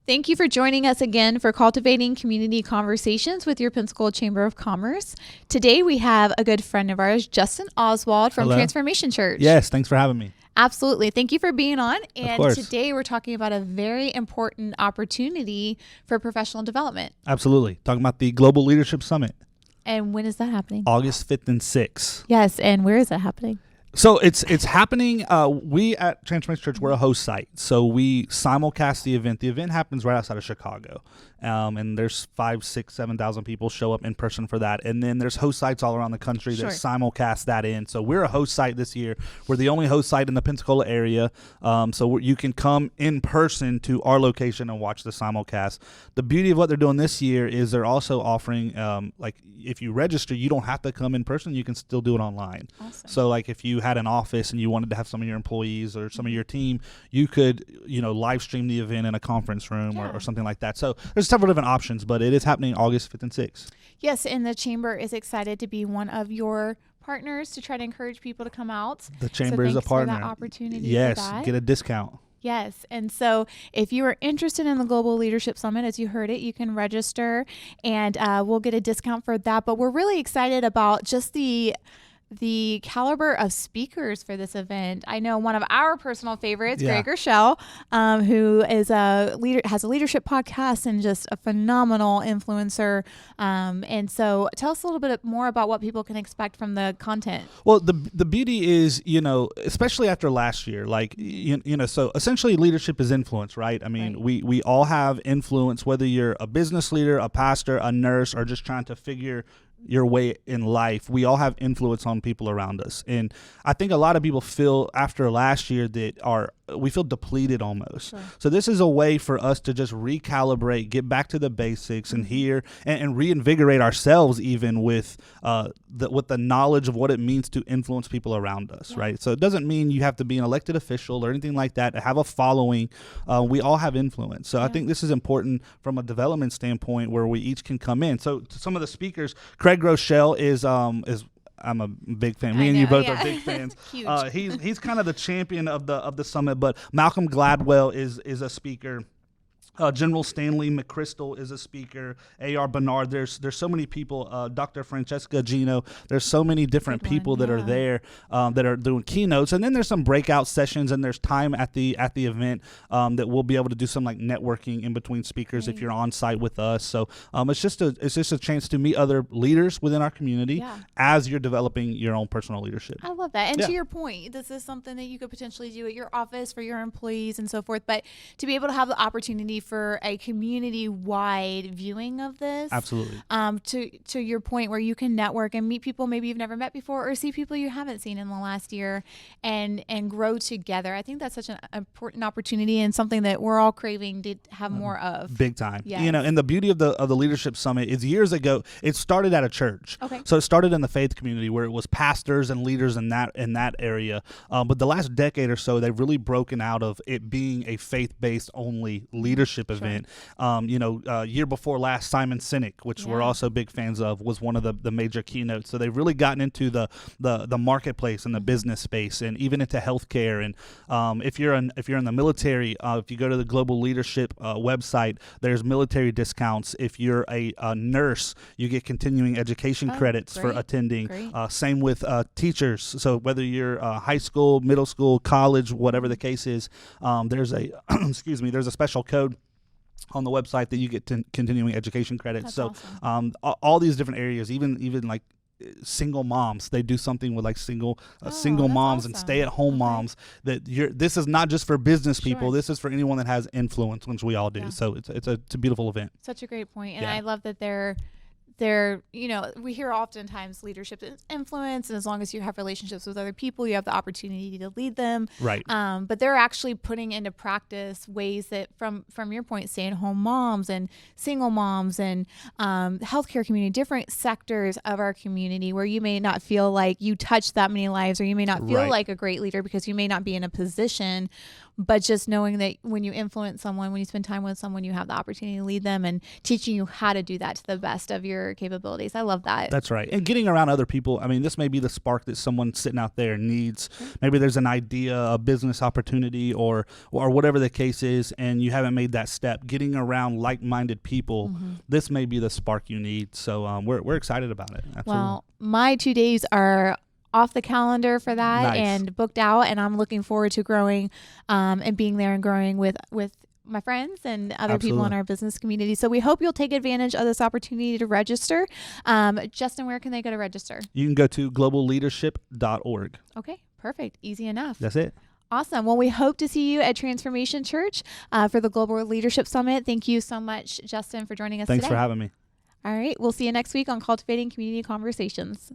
Thank you for joining us again for Cultivating Community Conversations with your Pensacola Chamber of Commerce. Today we have a good friend of ours, Justin Oswald from Hello. Transformation Church. Yes, thanks for having me. Absolutely. Thank you for being on. And Of course. Today we're talking about a very important opportunity for professional development. Absolutely. Talking about the Global Leadership Summit, And when is that happening? August 5th and 6th. Yes. And where is that happening? So it's happening. We at Transformation Church, we're a host site. So we simulcast the event. The event happens right outside of Chicago. And there's 5,000, 6,000, 7,000 people show up in person for that. And then there's host sites all around the country that simulcast that in. So we're a host site this year. We're the only host site in the Pensacola area. So you can come in person to our location and watch the simulcast. The beauty of what they're doing this year is they're also offering, like if you register, you don't have to come in person. You can still do it online. Awesome. So like if you had an office and you wanted to have some of your employees or some of your team, you could, live stream the event in a conference room or something like that. So there's several different options, but it is happening August 5th and 6th. Yes, and the Chamber is excited to be one of your partners to try to encourage people to come out. The Chamber is a partner. For that opportunity. Yes, for that. get a discount. Yes. And so if you are interested in the Global Leadership Summit, as you heard it, you can register and we'll get a discount for that. But we're really excited about just the caliber of speakers for this event. I know one of our personal favorites, Greg Urshel, who is a leader, has a leadership podcast and just a phenomenal influencer. And so tell us a little bit more about what people can expect from the content. Well, the beauty is, especially after last year, like, so essentially leadership is influence, right? I mean, we all have influence, whether you're a business leader, a pastor, a nurse, or just trying to figure your way in life. We all have influence on people around us. And I think a lot of people feel after last year that we feel depleted almost. Sure. So this is a way for us to just recalibrate, get back to the basics and hear and reinvigorate ourselves even with the knowledge of what it means to influence people around us, right? So it doesn't mean you have to be an elected official or anything like that to have a following. We all have influence. So I think this is important from a development standpoint where we each can come in. So some of the speakers, Craig Rochelle is I'm a big fan. Me and you both are big fans. He's kind of the champion of the summit, but Malcolm Gladwell is a speaker. General Stanley McChrystal is a speaker. A.R. Bernard. There's so many people. Dr. Francesca Gino. There's so many different people that are there that are doing keynotes. And then there's some breakout sessions and there's time at the event that we'll be able to do some like networking in between speakers if you're on site with us. So it's just a chance to meet other leaders within our community as you're developing your own personal leadership. I love that. And to your point, this is something that you could potentially do at your office for your employees and so forth. But to be able to have the opportunity for a community-wide viewing of this. Absolutely. To your point where you can network and meet people maybe you've never met before or see people you haven't seen in the last year and grow together. I think that's such an important opportunity and something that we're all craving to have more of. Big time. Yes. And the beauty of the Leadership Summit is years ago, it started at a church. Okay. So it started in the faith community where it was pastors and leaders in that area. But the last decade or so, they've really broken out of it being a faith-based only leadership event. Year before last, Simon Sinek, which we're also big fans of, was one of the major keynotes. So they've really gotten into the marketplace and the business space, and even into healthcare. And if you're in the military, if you go to the Global Leadership website, there's military discounts. If you're a nurse, you get continuing education credits for attending. Same with teachers. So whether you're high school, middle school, college, whatever the case is, there's a there's a special code on the website that you get continuing education credits. That's awesome. All these different areas, even like single moms, they do something with like single moms and stay-at-home moms. This is not just for business people. This is for anyone that has influence, which we all do. So it's a beautiful event. Such a great point, and I love that they're we hear oftentimes leadership is influence, and as long as you have relationships with other people, you have the opportunity to lead them. Right. But they're actually putting into practice ways that, from your point, stay-at-home moms and single moms and healthcare community, different sectors of our community where you may not feel like you touch that many lives, or you may not feel like a great leader because you may not be in a position but just knowing that when you influence someone, when you spend time with someone, you have the opportunity to lead them and teaching you how to do that to the best of your capabilities. I love that. That's right. And getting around other people, I mean, this may be the spark that someone sitting out there needs. Maybe there's an idea, a business opportunity, or whatever the case is, and you haven't made that step. Getting around like-minded people, this may be the spark you need. So we're excited about it. Absolutely. Well, my 2 days are off the calendar for that. Nice. And booked out, and I'm looking forward to growing and being there and growing with my friends and other people in our business community. So we hope you'll take advantage of this opportunity to register. Justin, where can they go to register? You can go to globalleadership.org. Okay, perfect. Easy enough. That's it. Awesome. Well, we hope to see you at Transformation Church for the Global Leadership Summit. Thank you so much, Justin, for joining us Thanks today. for having me. All right. We'll see you next week on Cultivating Community Conversations.